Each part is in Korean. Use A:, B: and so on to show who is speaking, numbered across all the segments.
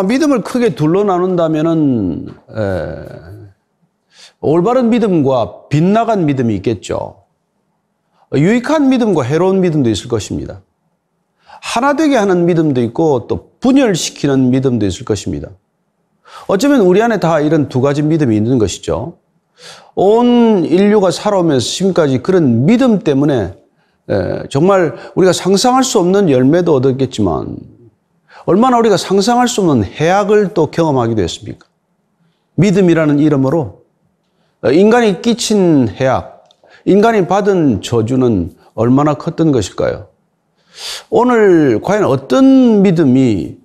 A: 믿음을 크게 둘로 나눈다면은 올바른 믿음과 빗나간 믿음이 있겠죠. 유익한 믿음과 해로운 믿음도 있을 것입니다. 하나 되게 하는 믿음도 있고 또 분열시키는 믿음도 있을 것입니다. 어쩌면 우리 안에 다 이런 두 가지 믿음이 있는 것이죠. 온 인류가 살아오면서 지금까지 그런 믿음 때문에 정말 우리가 상상할 수 없는 열매도 얻었겠지만 얼마나 우리가 상상할 수 없는 해악을 또 경험하기도 했습니까? 믿음이라는 이름으로 인간이 끼친 해악, 인간이 받은 저주는 얼마나 컸던 것일까요? 오늘 과연 어떤 믿음이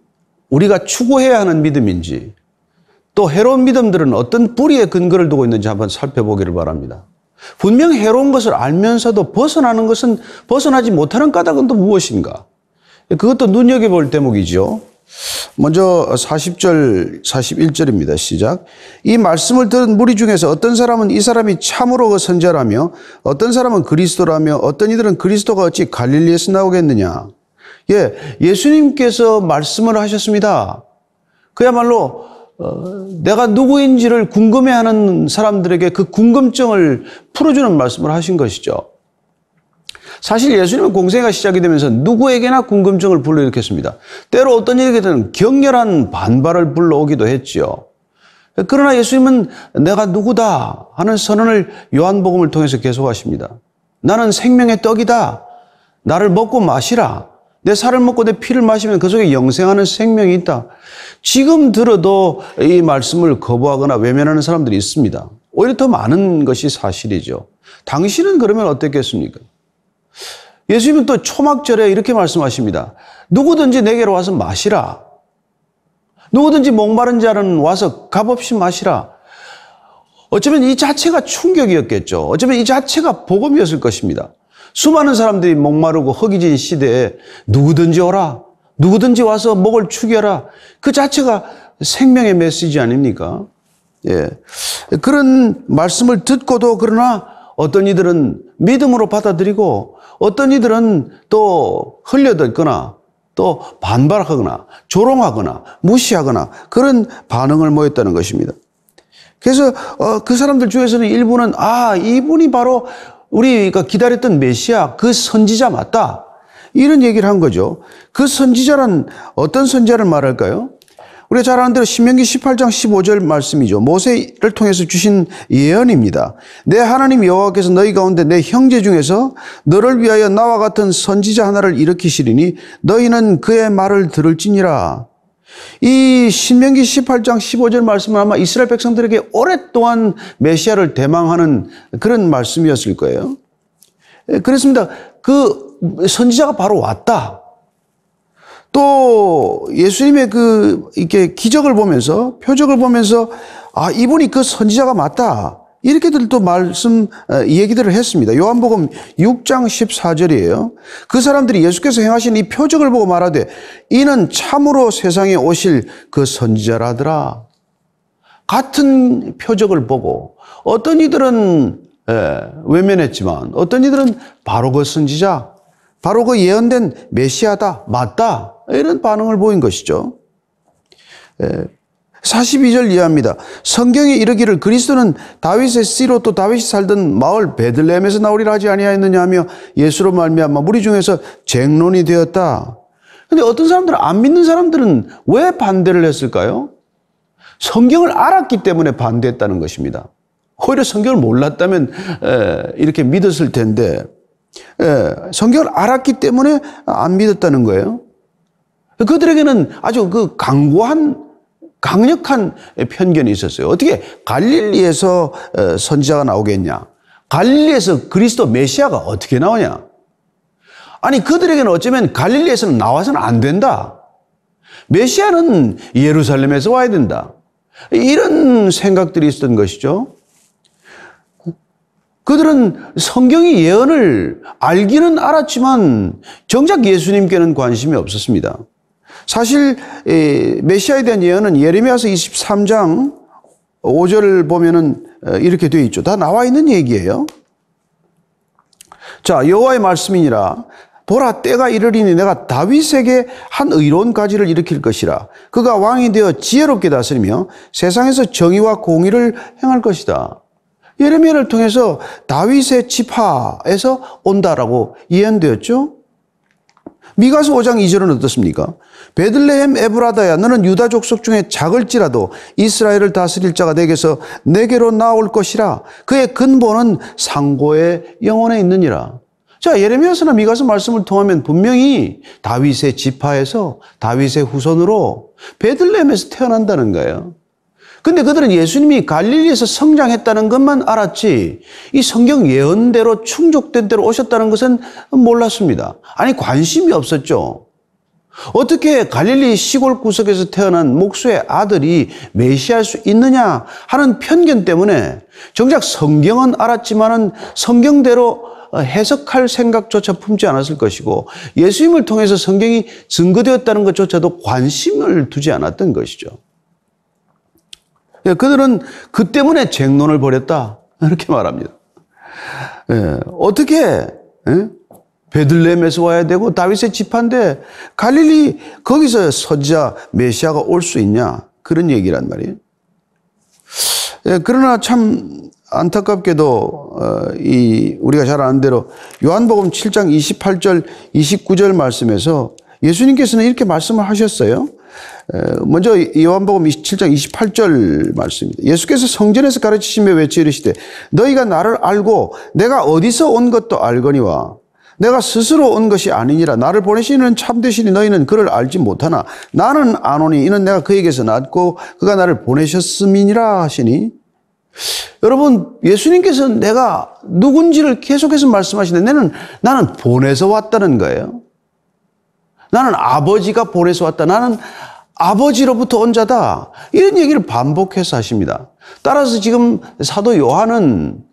A: 우리가 추구해야 하는 믿음인지, 또 해로운 믿음들은 어떤 뿌리에 근거를 두고 있는지 한번 살펴보기를 바랍니다. 분명 해로운 것을 알면서도 벗어나는 것은 벗어나지 못하는 까닭은 또 무엇인가? 그것도 눈여겨볼 대목이죠. 먼저 40절, 41절입니다. 시작. 이 말씀을 들은 무리 중에서 어떤 사람은 이 사람이 참으로 선지자라며 어떤 사람은 그리스도라며 어떤 이들은 그리스도가 어찌 갈릴리에서 나오겠느냐. 예수님께서 말씀을 하셨습니다. 그야말로 내가 누구인지를 궁금해하는 사람들에게 그 궁금증을 풀어주는 말씀을 하신 것이죠. 사실 예수님은 공생애가 시작이 되면서 누구에게나 궁금증을 불러일으켰습니다. 때로 어떤 일에게는 격렬한 반발을 불러오기도 했지요. 그러나 예수님은 내가 누구다 하는 선언을 요한복음을 통해서 계속하십니다. 나는 생명의 떡이다. 나를 먹고 마시라. 내 살을 먹고 내 피를 마시면 그 속에 영생하는 생명이 있다. 지금 들어도 이 말씀을 거부하거나 외면하는 사람들이 있습니다. 오히려 더 많은 것이 사실이죠. 당신은 그러면 어떻겠습니까? 예수님은 또 초막절에 이렇게 말씀하십니다. 누구든지 내게로 와서 마시라. 누구든지 목마른 자는 와서 값없이 마시라. 어쩌면 이 자체가 충격이었겠죠. 어쩌면 이 자체가 복음이었을 것입니다. 수많은 사람들이 목마르고 허기진 시대에 누구든지 오라. 누구든지 와서 목을 축여라. 그 자체가 생명의 메시지 아닙니까? 그런 말씀을 듣고도 그러나 어떤 이들은 믿음으로 받아들이고 어떤 이들은 또 흘려듣거나 또 반발하거나 조롱하거나 무시하거나 그런 반응을 보였다는 것입니다. 그래서 그 사람들 중에서는 일부는 이분이 바로 우리가 기다렸던 메시아, 그 선지자 맞다. 이런 얘기를 한 거죠. 그 선지자란 어떤 선지자를 말할까요? 우리가 잘 아는 대로 신명기 18장 15절 말씀이죠. 모세를 통해서 주신 예언입니다. 내 하나님 여호와께서 너희 가운데 내 형제 중에서 너를 위하여 나와 같은 선지자 하나를 일으키시리니 너희는 그의 말을 들을지니라. 이 신명기 18장 15절 말씀은 아마 이스라엘 백성들에게 오랫동안 메시아를 대망하는 그런 말씀이었을 거예요. 그렇습니다. 그 선지자가 바로 왔다. 또 예수님의 이렇게 기적을 보면서 표적을 보면서 이분이 그 선지자가 맞다. 이렇게들 또 얘기들을 했습니다. 요한복음 6장 14절이에요. 그 사람들이 예수께서 행하신 이 표적을 보고 말하되 이는 참으로 세상에 오실 그 선지자라더라. 같은 표적을 보고 어떤 이들은 외면했지만 어떤 이들은 바로 그 선지자, 바로 그 예언된 메시아다, 맞다. 이런 반응을 보인 것이죠. 42절 이해합니다. 성경에 이르기를 그리스도는 다윗의 씨로 또 다윗이 살던 마을 베들레헴에서 나오리라 하지 아니하였느냐 하며 예수로 말미암아 무리 중에서 쟁론이 되었다. 그런데 어떤 사람들은 안 믿는 사람들은 왜 반대를 했을까요? 성경을 알았기 때문에 반대했다는 것입니다. 오히려 성경을 몰랐다면 이렇게 믿었을 텐데 성경을 알았기 때문에 안 믿었다는 거예요. 그들에게는 아주 강력한 편견이 있었어요. 어떻게 갈릴리에서 선지자가 나오겠냐? 갈릴리에서 그리스도 메시아가 어떻게 나오냐? 아니 그들에게는 어쩌면 갈릴리에서는 나와서는 안 된다. 메시아는 예루살렘에서 와야 된다. 이런 생각들이 있었던 것이죠. 그들은 성경의 예언을 알기는 알았지만 정작 예수님께는 관심이 없었습니다. 사실 메시아에 대한 예언은 예레미야서 23장 5절을 보면은 이렇게 되어 있죠. 다 나와 있는 얘기예요. 자, 여호와의 말씀이니라 보라, 때가 이르리니 내가 다윗에게 한 의로운 가지를 일으킬 것이라. 그가 왕이 되어 지혜롭게 다스리며 세상에서 정의와 공의를 행할 것이다. 예레미야를 통해서 다윗의 지파에서 온다라고 예언되었죠. 미가서 5장 2절은 어떻습니까? 베들레헴 에브라다야, 너는 유다 족속 중에 작을지라도 이스라엘을 다스릴 자가 내게로 나올 것이라. 그의 근본은 상고의 영혼에 있느니라. 자, 예레미야서나 미가서 말씀을 통하면 분명히 다윗의 지파에서, 다윗의 후손으로 베들레헴에서 태어난다는 거예요. 근데 그들은 예수님이 갈릴리에서 성장했다는 것만 알았지, 이 성경 예언대로 충족된 대로 오셨다는 것은 몰랐습니다. 아니, 관심이 없었죠. 어떻게 갈릴리 시골 구석에서 태어난 목수의 아들이 메시아일 수 있느냐 하는 편견 때문에 정작 성경은 알았지만은 성경대로 해석할 생각조차 품지 않았을 것이고, 예수님을 통해서 성경이 증거되었다는 것조차도 관심을 두지 않았던 것이죠. 그들은 그 때문에 쟁론을 벌였다, 이렇게 말합니다. 어떻게 베들레헴에서 와야 되고 다윗의 지파인데 갈릴리 거기서 서자 메시아가 올 수 있냐, 그런 얘기란 말이에요. 그러나 참 안타깝게도 우리가 잘 아는 대로 요한복음 7장 28절 29절 말씀에서 예수님께서는 이렇게 말씀을 하셨어요. 먼저 요한복음 7장 28절 말씀입니다. 예수께서 성전에서 가르치시며 외쳐 이르시되 너희가 나를 알고 내가 어디서 온 것도 알거니와 내가 스스로 온 것이 아니니라. 나를 보내시는 참되시니 너희는 그를 알지 못하나 나는 아노니 이는 내가 그에게서 났고 그가 나를 보내셨음이니라 하시니, 여러분, 예수님께서는 내가 누군지를 계속해서 말씀하시는데 나는 보내서 왔다는 거예요. 나는 아버지가 보내서 왔다. 나는 아버지로부터 온 자다. 이런 얘기를 반복해서 하십니다. 따라서 지금 사도 요한은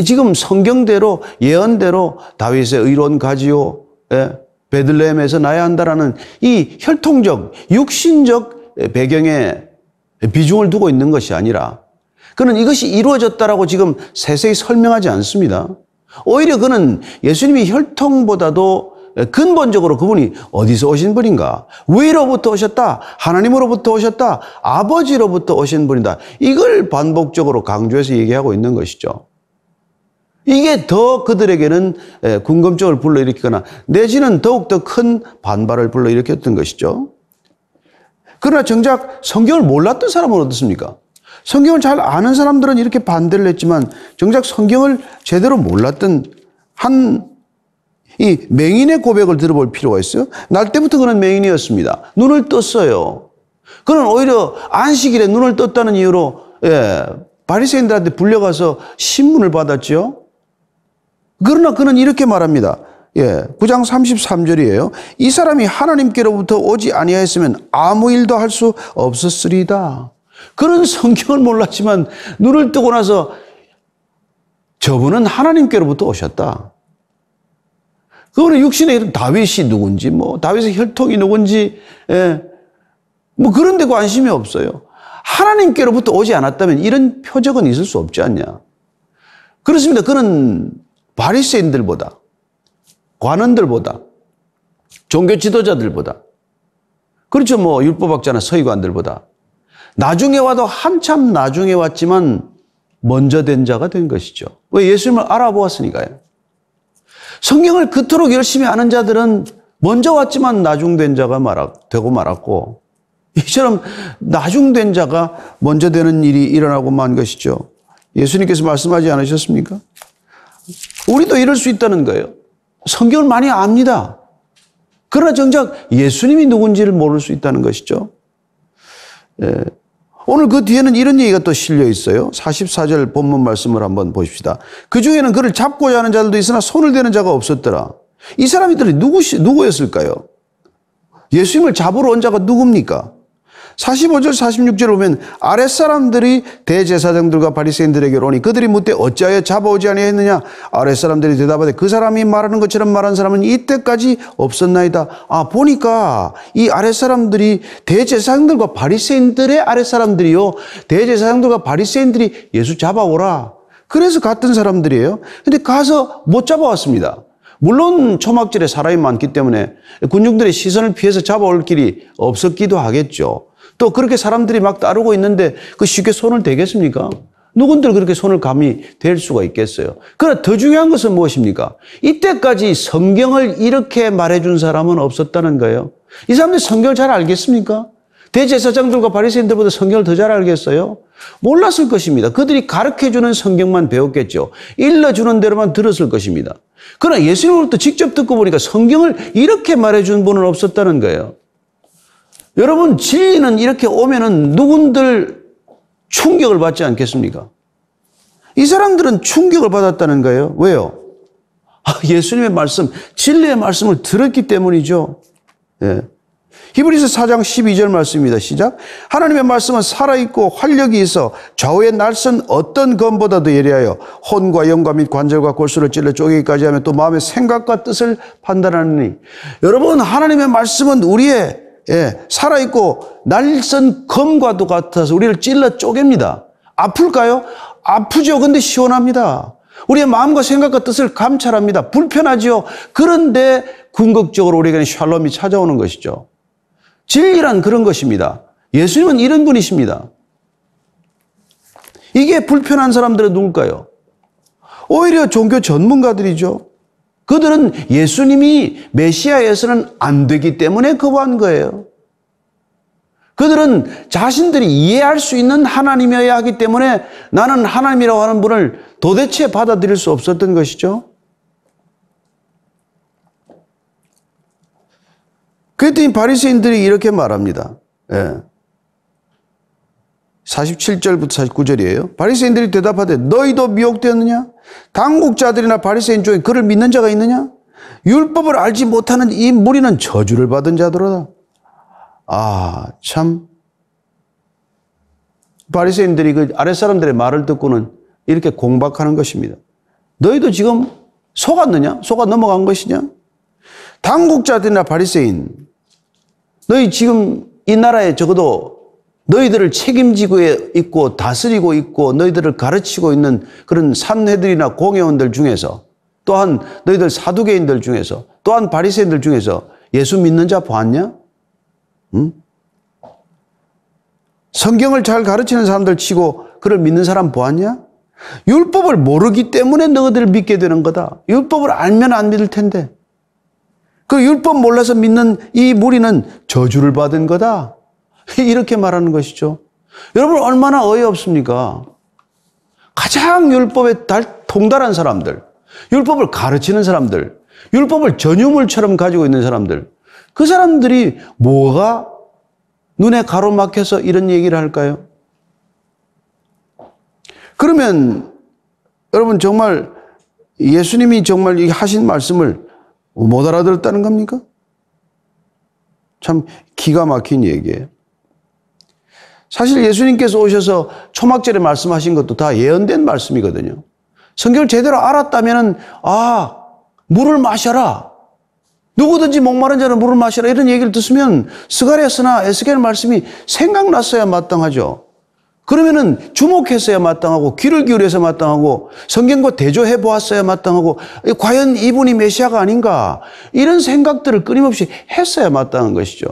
A: 지금 성경대로 예언대로 다윗의 의로운 가지요, 베들레헴에서 나야 한다라는 이 혈통적 육신적 배경에 비중을 두고 있는 것이 아니라, 그는 이것이 이루어졌다라고 지금 세세히 설명하지 않습니다. 오히려 그는 예수님이 혈통보다도 근본적으로 그분이 어디서 오신 분인가, 위로부터 오셨다, 하나님으로부터 오셨다, 아버지로부터 오신 분이다, 이걸 반복적으로 강조해서 얘기하고 있는 것이죠. 이게 더 그들에게는 궁금증을 불러일으키거나 내지는 더욱더 큰 반발을 불러일으켰던 것이죠. 그러나 정작 성경을 몰랐던 사람은 어떻습니까? 성경을 잘 아는 사람들은 이렇게 반대를 했지만 정작 성경을 제대로 몰랐던 이 맹인의 고백을 들어볼 필요가 있어요. 날 때부터 그는 맹인이었습니다. 눈을 떴어요. 그는 오히려 안식일에 눈을 떴다는 이유로 바리새인들한테 불려가서 신문을 받았죠. 그러나 그는 이렇게 말합니다. 9장 33절이에요. 이 사람이 하나님께로부터 오지 아니하였으면 아무 일도 할 수 없었으리다. 그는 성경을 몰랐지만 눈을 뜨고 나서 저분은 하나님께로부터 오셨다. 그분의 육신의 이름 다윗이 누군지, 다윗의 혈통이 누군지, 그런 데 관심이 없어요. 하나님께로부터 오지 않았다면 이런 표적은 있을 수 없지 않냐. 그렇습니다. 그는 바리새인들보다, 관원들보다, 종교 지도자들보다, 그렇죠. 율법학자나 서기관들보다 나중에 와도 한참 나중에 왔지만 먼저 된 자가 된 것이죠. 왜? 예수님을 알아보았으니까요. 성경을 그토록 열심히 아는 자들은 먼저 왔지만 나중된 자가 되고 말았고, 이처럼 나중된 자가 먼저 되는 일이 일어나고 만 것이죠. 예수님께서 말씀하지 않으셨습니까? 우리도 이럴 수 있다는 거예요. 성경을 많이 압니다. 그러나 정작 예수님이 누군지를 모를 수 있다는 것이죠. 오늘 그 뒤에는 이런 얘기가 또 실려 있어요. 44절 본문 말씀을 한번 보십시다. 그 중에는 그를 잡고자 하는 자들도 있으나 손을 대는 자가 없었더라. 이 사람들이 누구였을까요? 예수님을 잡으러 온 자가 누굽니까? 45절 46절 보면 아랫사람들이 대제사장들과 바리새인들에게 오니 그들이 묻되 어찌하여 잡아오지 아니하였느냐. 아랫사람들이 대답하되 그 사람이 말하는 것처럼 말한 사람은 이때까지 없었나이다. 보니까 이 아랫사람들이 대제사장들과 바리새인들의 아랫사람들이요, 대제사장들과 바리새인들이 예수 잡아오라, 그래서 갔던 사람들이에요. 근데 가서 못 잡아왔습니다. 물론 초막절에 사람이 많기 때문에 군중들의 시선을 피해서 잡아올 길이 없었기도 하겠죠. 또 그렇게 사람들이 막 따르고 있는데 그 쉽게 손을 대겠습니까? 누군들 그렇게 손을 감히 댈 수가 있겠어요. 그러나 더 중요한 것은 무엇입니까? 이때까지 성경을 이렇게 말해준 사람은 없었다는 거예요. 이 사람들이 성경을 잘 알겠습니까? 대제사장들과 바리새인들보다 성경을 더 잘 알겠어요? 몰랐을 것입니다. 그들이 가르쳐주는 성경만 배웠겠죠. 일러주는 대로만 들었을 것입니다. 그러나 예수님으로부터 직접 듣고 보니까 성경을 이렇게 말해준 분은 없었다는 거예요. 여러분, 진리는 이렇게 오면은 누군들 충격을 받지 않겠습니까? 이 사람들은 충격을 받았다는 거예요. 왜요? 예수님의 말씀, 진리의 말씀을 들었기 때문이죠. 예. 히브리서 4장 12절 말씀입니다. 시작. 하나님의 말씀은 살아있고 활력이 있어 좌우의 날선 어떤 검보다도 예리하여 혼과 영과 및 관절과 골수를 찔러 쪼개기까지 하며 또 마음의 생각과 뜻을 판단하느니. 여러분, 하나님의 말씀은 우리의 살아있고 날선 검과도 같아서 우리를 찔러 쪼갭니다. 아플까요? 아프죠. 근데 시원합니다. 우리의 마음과 생각과 뜻을 감찰합니다. 불편하지요. 그런데 궁극적으로 우리에게는 샬롬이 찾아오는 것이죠. 진리란 그런 것입니다. 예수님은 이런 분이십니다. 이게 불편한 사람들은 누굴까요? 오히려 종교 전문가들이죠. 그들은 예수님이 메시아에서는 안 되기 때문에 거부한 거예요. 그들은 자신들이 이해할 수 있는 하나님이어야 하기 때문에 나는 하나님이라고 하는 분을 도대체 받아들일 수 없었던 것이죠. 그랬더니 바리새인들이 이렇게 말합니다. 47절부터 49절이에요. 바리새인들이 대답하되 너희도 미혹되었느냐? 당국자들이나 바리새인 중에 그를 믿는 자가 있느냐? 율법을 알지 못하는 이 무리는 저주를 받은 자들이다. 참. 바리새인들이 그 아랫사람들의 말을 듣고는 이렇게 공박하는 것입니다. 너희도 지금 속았느냐? 속아 넘어간 것이냐? 당국자들이나 바리새인, 너희 지금 이 나라에 적어도 너희들을 책임지고 있고 다스리고 있고 너희들을 가르치고 있는 그런 산회들이나 공회원들 중에서 또한 너희들 사두개인들 중에서 또한 바리새인들 중에서 예수 믿는 자 보았냐? 응? 성경을 잘 가르치는 사람들 치고 그를 믿는 사람 보았냐? 율법을 모르기 때문에 너희들을 믿게 되는 거다. 율법을 알면 안 믿을 텐데. 그 율법 몰라서 믿는 이 무리는 저주를 받은 거다. 이렇게 말하는 것이죠. 여러분 얼마나 어이없습니까? 가장 율법에 통달한 사람들, 율법을 가르치는 사람들, 율법을 전유물처럼 가지고 있는 사람들, 그 사람들이 뭐가 눈에 가로막혀서 이런 얘기를 할까요? 그러면 여러분 정말 예수님이 정말 이 하신 말씀을 못 알아들었다는 겁니까? 참 기가 막힌 얘기예요. 사실 예수님께서 오셔서 초막절에 말씀하신 것도 다 예언된 말씀이거든요. 성경을 제대로 알았다면 물을 마셔라. 누구든지 목마른 자는 물을 마셔라. 이런 얘기를 듣으면 스가랴서나 에스겔 말씀이 생각났어야 마땅하죠. 그러면은 주목했어야 마땅하고 귀를 기울여서 마땅하고 성경과 대조해 보았어야 마땅하고 과연 이분이 메시아가 아닌가 이런 생각들을 끊임없이 했어야 마땅한 것이죠.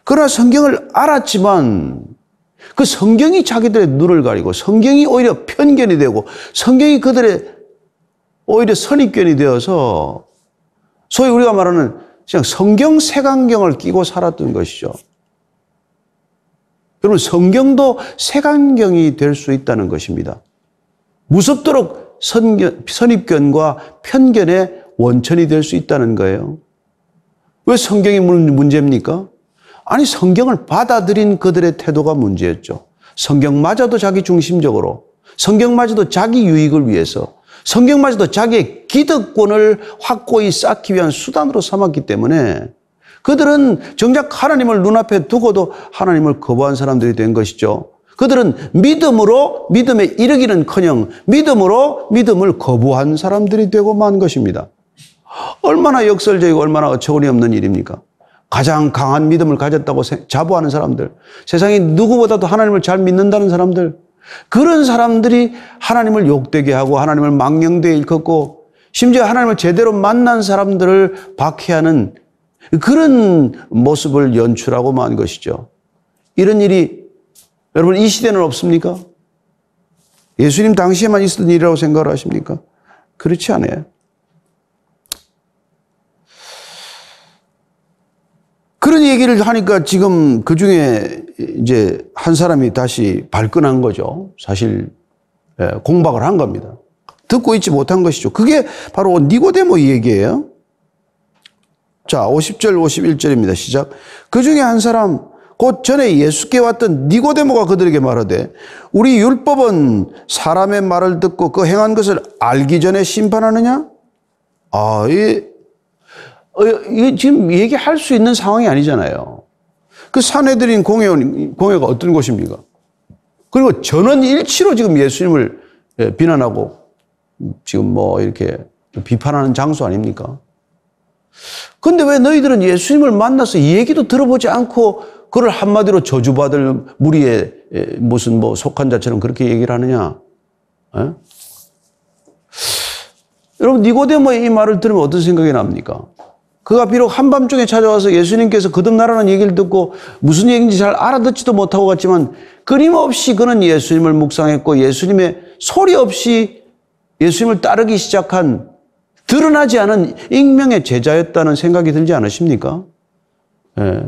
A: 그러나 성경을 알았지만 그 성경이 자기들의 눈을 가리고 성경이 오히려 편견이 되고 성경이 그들의 오히려 선입견이 되어서 소위 우리가 말하는 그냥 성경 색안경을 끼고 살았던 것이죠. 여러분 성경도 색안경이 될 수 있다는 것입니다. 무섭도록 선입견과 편견의 원천이 될 수 있다는 거예요. 왜 성경이 문제입니까? 아니 성경을 받아들인 그들의 태도가 문제였죠. 성경마저도 자기 중심적으로, 성경마저도 자기 유익을 위해서, 성경마저도 자기의 기득권을 확고히 쌓기 위한 수단으로 삼았기 때문에 그들은 정작 하나님을 눈앞에 두고도 하나님을 거부한 사람들이 된 것이죠. 그들은 믿음으로 믿음에 이르기는커녕 믿음으로 믿음을 거부한 사람들이 되고 만 것입니다. 얼마나 역설적이고 얼마나 어처구니 없는 일입니까? 가장 강한 믿음을 가졌다고 자부하는 사람들, 세상에 누구보다도 하나님을 잘 믿는다는 사람들, 그런 사람들이 하나님을 욕되게 하고 하나님을 망령되게 일컫고 심지어 하나님을 제대로 만난 사람들을 박해하는 그런 모습을 연출하고 만 것이죠. 이런 일이 여러분 이 시대는 없습니까? 예수님 당시에만 있었던 일이라고 생각을 하십니까? 그렇지 않아요. 그런 얘기를 하니까 지금 그 중에 이제 한 사람이 다시 발끈한 거죠. 사실 공박을 한 겁니다. 듣고 있지 못한 것이죠. 그게 바로 니고데모 얘기예요. 자, 50절, 51절입니다. 시작. 그 중에 한 사람, 곧 전에 예수께 왔던 니고데모가 그들에게 말하되 우리 율법은 사람의 말을 듣고 그 행한 것을 알기 전에 심판하느냐? 이게 지금 얘기할 수 있는 상황이 아니잖아요. 그 산헤드린 공회가 어떤 곳입니까? 그리고 전원일치로 지금 예수님을 비난하고 지금 뭐 이렇게 비판하는 장소 아닙니까? 근데 왜 너희들은 예수님을 만나서 이 얘기도 들어보지 않고 그를 한마디로 저주받을 무리에 무슨 뭐 속한 자처럼 그렇게 얘기를 하느냐? 에? 여러분 니고데모의 이 말을 들으면 어떤 생각이 납니까? 그가 비록 한밤중에 찾아와서 예수님께서 거듭나라는 얘기를 듣고 무슨 얘기인지 잘 알아듣지도 못하고 갔지만 끊임없이 그는 예수님을 묵상했고 예수님의 소리 없이 예수님을 따르기 시작한 드러나지 않은 익명의 제자였다는 생각이 들지 않으십니까? 예.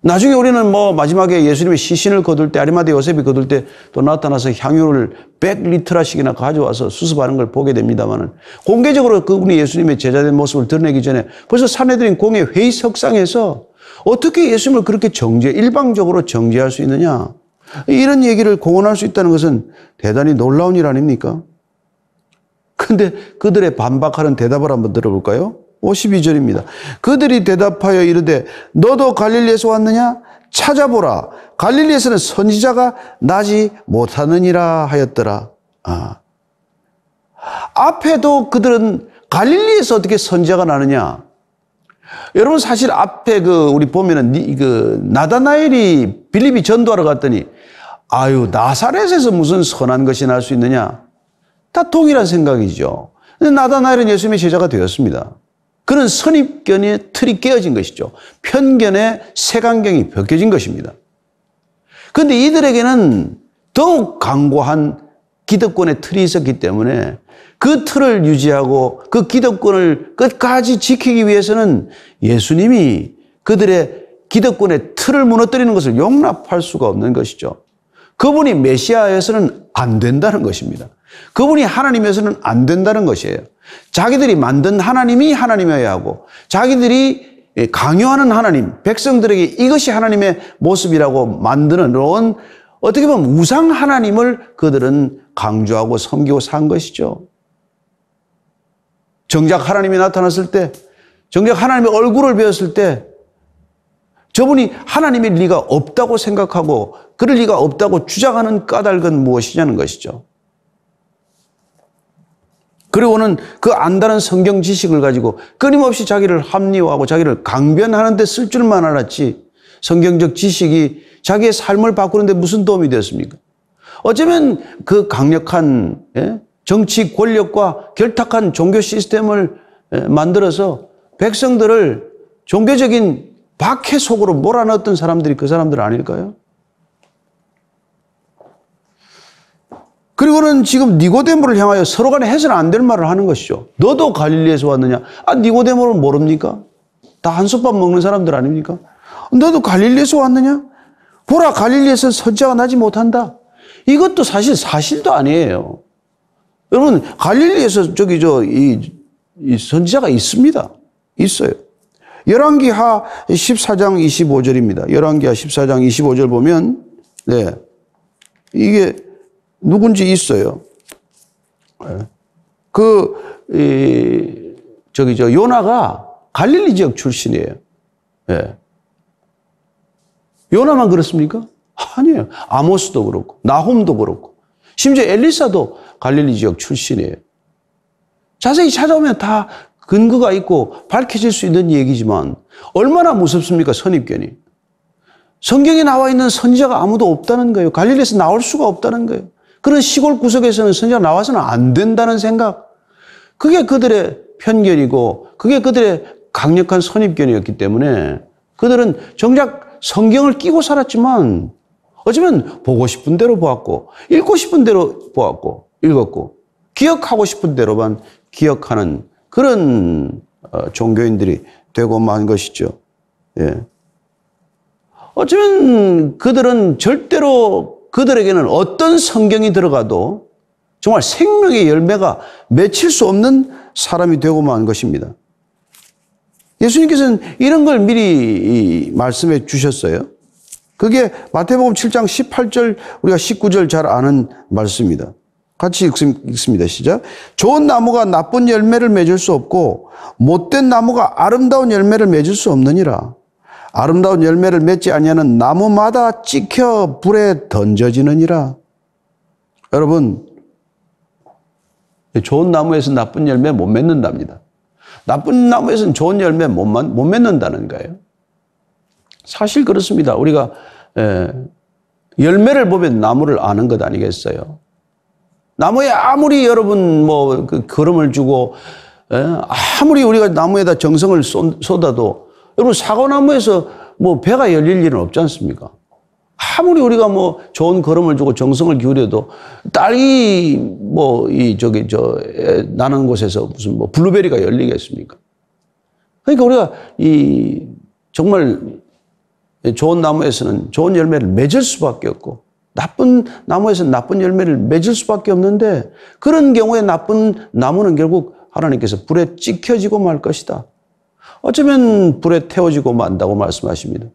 A: 나중에 우리는 뭐 마지막에 예수님의 시신을 거둘 때 아리마대 요셉이 거둘 때 또 나타나서 향유를 100리터라씩이나 가져와서 수습하는 걸 보게 됩니다만은 공개적으로 그분이 예수님의 제자된 모습을 드러내기 전에 벌써 산헤드린 공회 회의석상에서 어떻게 예수님을 그렇게 일방적으로 정죄할 수 있느냐? 이런 얘기를 공언할 수 있다는 것은 대단히 놀라운 일 아닙니까? 근데 그들의 반박하는 대답을 한번 들어볼까요? 52절입니다. 그들이 대답하여 이르되 너도 갈릴리에서 왔느냐? 찾아보라. 갈릴리에서는 선지자가 나지 못하느니라 하였더라. 앞에도 그들은 갈릴리에서 어떻게 선지자가 나느냐? 여러분 사실 앞에 우리 보면은 나다나엘이 빌립이 전도하러 갔더니 나사렛에서 무슨 선한 것이 날 수 있느냐? 다 동일한 생각이죠. 근데 나다나엘은 예수님의 제자가 되었습니다. 그는 선입견의 틀이 깨어진 것이죠. 편견의 색안경이 벗겨진 것입니다. 그런데 이들에게는 더욱 강고한 기득권의 틀이 있었기 때문에 그 틀을 유지하고 그 기득권을 끝까지 지키기 위해서는 예수님이 그들의 기득권의 틀을 무너뜨리는 것을 용납할 수가 없는 것이죠. 그분이 메시아에서는 안 된다는 것입니다. 그분이 하나님에서는 안 된다는 것이에요. 자기들이 만든 하나님이 하나님이어야 하고 자기들이 강요하는 하나님, 백성들에게 이것이 하나님의 모습이라고 만드는 어떻게 보면 우상 하나님을 그들은 강조하고 섬기고 산 것이죠. 정작 하나님이 나타났을 때, 정작 하나님의 얼굴을 배웠을 때 저분이 하나님일 리가 없다고 생각하고 그럴 리가 없다고 주장하는 까닭은 무엇이냐는 것이죠. 그리고는 그 안다는 성경 지식을 가지고 끊임없이 자기를 합리화하고 자기를 강변하는 데 쓸 줄만 알았지 성경적 지식이 자기의 삶을 바꾸는 데 무슨 도움이 되었습니까? 어쩌면 그 강력한 정치 권력과 결탁한 종교 시스템을 만들어서 백성들을 종교적인 박해 속으로 몰아넣었던 사람들이 그 사람들 아닐까요? 그리고는 지금 니고데모를 향하여 서로 간에 해서는 안 될 말을 하는 것이죠. 너도 갈릴리에서 왔느냐? 니고데모를 모릅니까? 다 한솥밥 먹는 사람들 아닙니까? 너도 갈릴리에서 왔느냐? 보라, 갈릴리에서 선지자가 나지 못한다. 이것도 사실도 아니에요. 여러분, 갈릴리에서 이 선지자가 있습니다. 있어요. 열왕기하 14장 25절입니다. 열왕기하 14장 25절 보면, 이게 누군지 있어요. 요나가 갈릴리 지역 출신이에요. 요나만 그렇습니까? 아니에요. 아모스도 그렇고, 나홈도 그렇고, 심지어 엘리사도 갈릴리 지역 출신이에요. 자세히 찾아오면 다 근거가 있고 밝혀질 수 있는 얘기지만 얼마나 무섭습니까? 선입견이. 성경에 나와 있는 선지자가 아무도 없다는 거예요. 갈릴리에서 나올 수가 없다는 거예요. 그런 시골 구석에서는 선지자가 나와서는 안 된다는 생각. 그게 그들의 편견이고 그게 그들의 강력한 선입견이었기 때문에 그들은 정작 성경을 끼고 살았지만 어쩌면 보고 싶은 대로 보았고 읽고 싶은 대로 보았고 읽었고 기억하고 싶은 대로만 기억하는 그런 종교인들이 되고 만 것이죠. 예. 어쩌면 그들은 절대로 그들에게는 어떤 성경이 들어가도 정말 생명의 열매가 맺힐 수 없는 사람이 되고 만 것입니다. 예수님께서는 이런 걸 미리 말씀해 주셨어요. 그게 마태복음 7장 18절 우리가 19절 잘 아는 말씀입니다. 같이 읽습니다. 시작. 좋은 나무가 나쁜 열매를 맺을 수 없고 못된 나무가 아름다운 열매를 맺을 수 없느니라. 아름다운 열매를 맺지 아니하는 나무마다 찍혀 불에 던져지느니라. 여러분, 좋은 나무에서 나쁜 열매 못 맺는답니다. 나쁜 나무에서는 좋은 열매 못 맺는다는 거예요. 사실 그렇습니다. 우리가 열매를 보면 나무를 아는 것 아니겠어요? 나무에 아무리 여러분 그 거름을 주고 아무리 우리가 나무에다 정성을 쏟아도 여러분 사과나무에서 배가 열릴 일은 없지 않습니까? 아무리 우리가 좋은 거름을 주고 정성을 기울여도 딸이 나는 곳에서 무슨 블루베리가 열리겠습니까? 그러니까 우리가 정말 좋은 나무에서는 좋은 열매를 맺을 수밖에 없고 나쁜 나무에서는 나쁜 열매를 맺을 수밖에 없는데 그런 경우에 나쁜 나무는 결국 하나님께서 불에 찍혀지고 말 것이다. 어쩌면 불에 태워지고 만다고 말씀하십니다.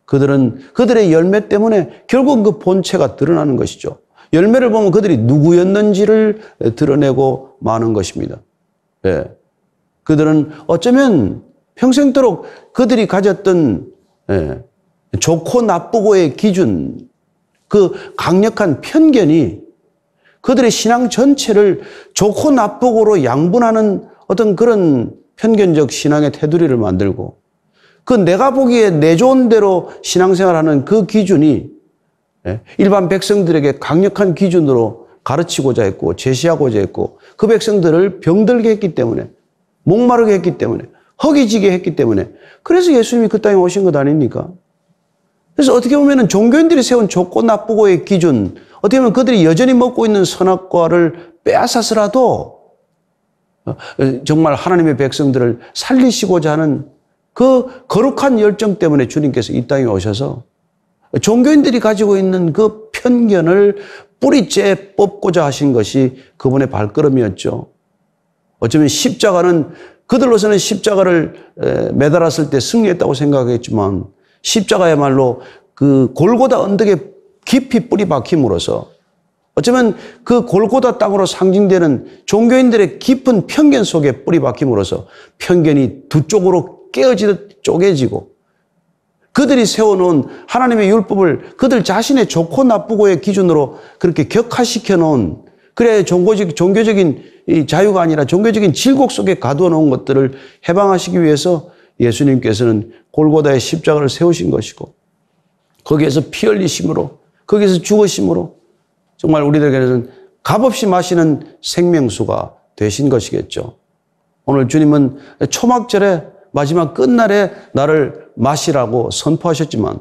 A: 그들의 열매 때문에 결국 그 본체가 드러나는 것이죠. 열매를 보면 그들이 누구였는지를 드러내고 마는 것입니다. 예. 그들은 어쩌면 평생도록 그들이 가졌던 좋고 나쁘고의 기준, 그 강력한 편견이 그들의 신앙 전체를 좋고 나쁘고로 양분하는 어떤 그런 편견적 신앙의 테두리를 만들고 그 내가 보기에 내 좋은 대로 신앙생활하는 그 기준이 일반 백성들에게 강력한 기준으로 가르치고자 했고 제시하고자 했고 그 백성들을 병들게 했기 때문에 목마르게 했기 때문에 허기지게 했기 때문에 그래서 예수님이 그 땅에 오신 것 아닙니까? 그래서 어떻게 보면 종교인들이 세운 좋고 나쁘고의 기준, 어떻게 보면 그들이 여전히 먹고 있는 선악과를 빼앗아서라도 정말 하나님의 백성들을 살리시고자 하는 그 거룩한 열정 때문에 주님께서 이 땅에 오셔서 종교인들이 가지고 있는 그 편견을 뿌리째 뽑고자 하신 것이 그분의 발걸음이었죠. 어쩌면 십자가는 그들로서는 십자가를 매달았을 때 승리했다고 생각했지만 십자가야말로 그 골고다 언덕에 깊이 뿌리 박힘으로써 어쩌면 그 골고다 땅으로 상징되는 종교인들의 깊은 편견 속에 뿌리 박힘으로써 편견이 두 쪽으로 깨어지듯 쪼개지고 그들이 세워놓은 하나님의 율법을 그들 자신의 좋고 나쁘고의 기준으로 그렇게 격화시켜 놓은 그래 종교적인 자유가 아니라 종교적인 질곡 속에 가두어 놓은 것들을 해방하시기 위해서 예수님께서는 골고다의 십자가를 세우신 것이고 거기에서 피 흘리심으로 거기에서 죽으심으로 정말 우리들에게는 값없이 마시는 생명수가 되신 것이겠죠. 오늘 주님은 초막절에 마지막 끝날에 나를 마시라고 선포하셨지만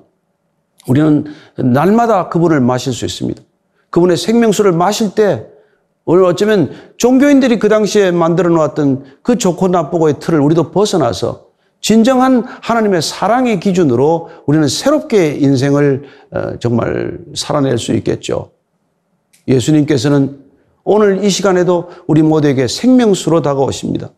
A: 우리는 날마다 그분을 마실 수 있습니다. 그분의 생명수를 마실 때 오늘 어쩌면 종교인들이 그 당시에 만들어 놓았던 그 좋고 나쁘고의 틀을 우리도 벗어나서 진정한 하나님의 사랑의 기준으로 우리는 새롭게 인생을 정말 살아낼 수 있겠죠. 예수님께서는 오늘 이 시간에도 우리 모두에게 생명수로 다가오십니다.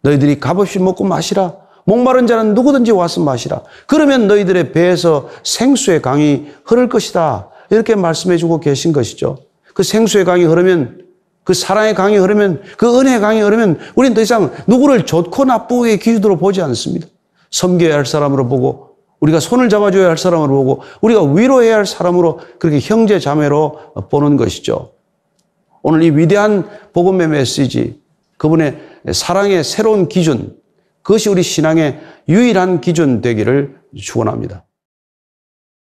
A: 너희들이 값없이 먹고 마시라. 목마른 자는 누구든지 와서 마시라. 그러면 너희들의 배에서 생수의 강이 흐를 것이다. 이렇게 말씀해 주고 계신 것이죠. 그 생수의 강이 흐르면 그 사랑의 강이 흐르면 그 은혜의 강이 흐르면 우리는 더 이상 누구를 좋고 나쁘고의 기준으로 보지 않습니다. 섬겨야 할 사람으로 보고 우리가 손을 잡아줘야 할 사람으로 보고 우리가 위로해야 할 사람으로 그렇게 형제 자매로 보는 것이죠. 오늘 이 위대한 복음의 메시지 그분의 사랑의 새로운 기준 그것이 우리 신앙의 유일한 기준 되기를 축원합니다.